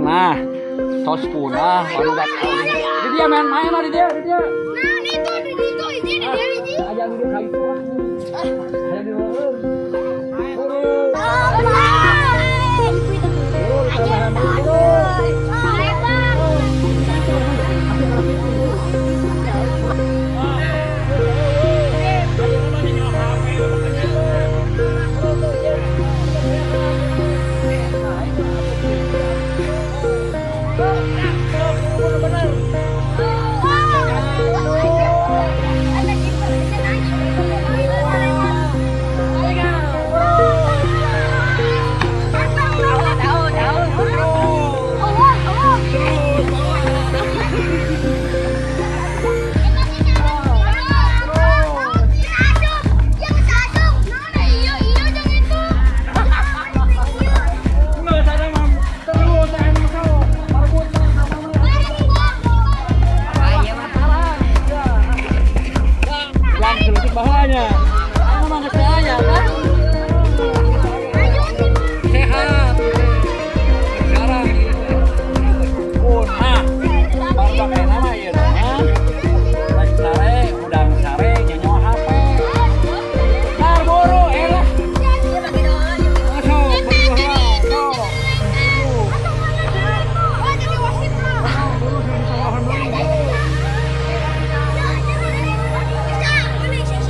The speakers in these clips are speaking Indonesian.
nah tos punah baru dak di dia main lah di dia Nah, itu hiji aja di dia itu aja di luar bahaya. Ayo mana saya kan? Sehat. Sekarang pun baru pakai nama ya dong. Lagi sare, udah sare, nyanyi HP. Ntar buru, elah. Masuk,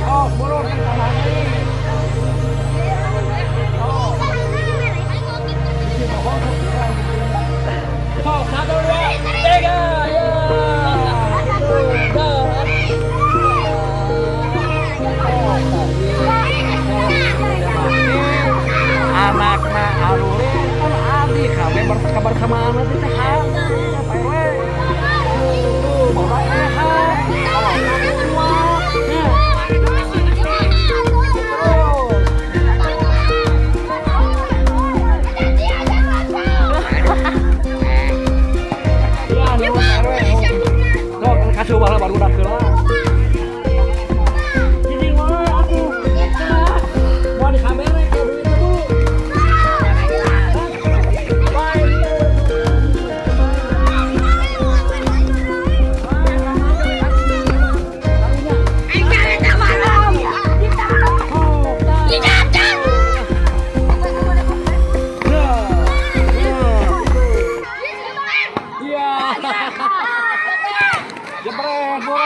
oh, buru kan tanahnya. Oh, 1, 2, 3, ya. Anak na alure kan adi kabe berkabar sama anak teh sehat. Tuh, bapak sehat. Kasih bala baru dak heula. Jadi wae aku. Mau di kamera ke duit itu. Jebret, bro.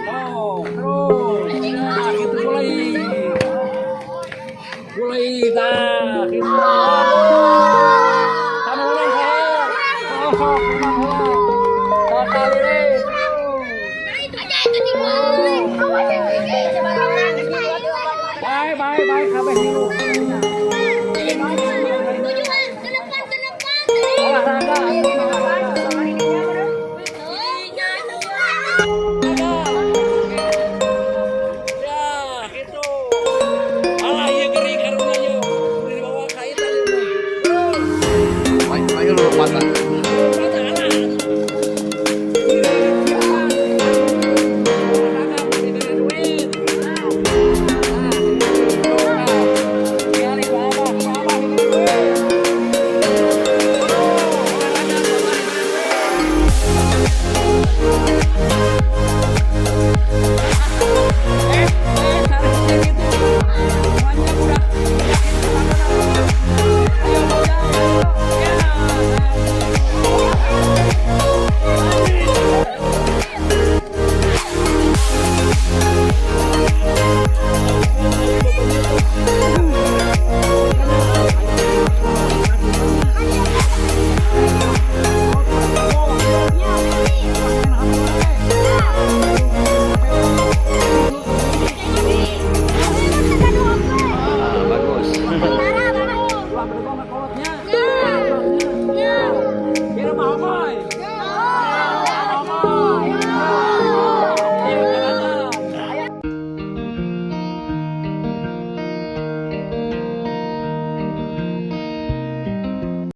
Oh, terus. Nah, gitu mulai. Mulai dah, gitu. Kamu mulai saya. Oh, kali ini. Bye, kabeh dulu.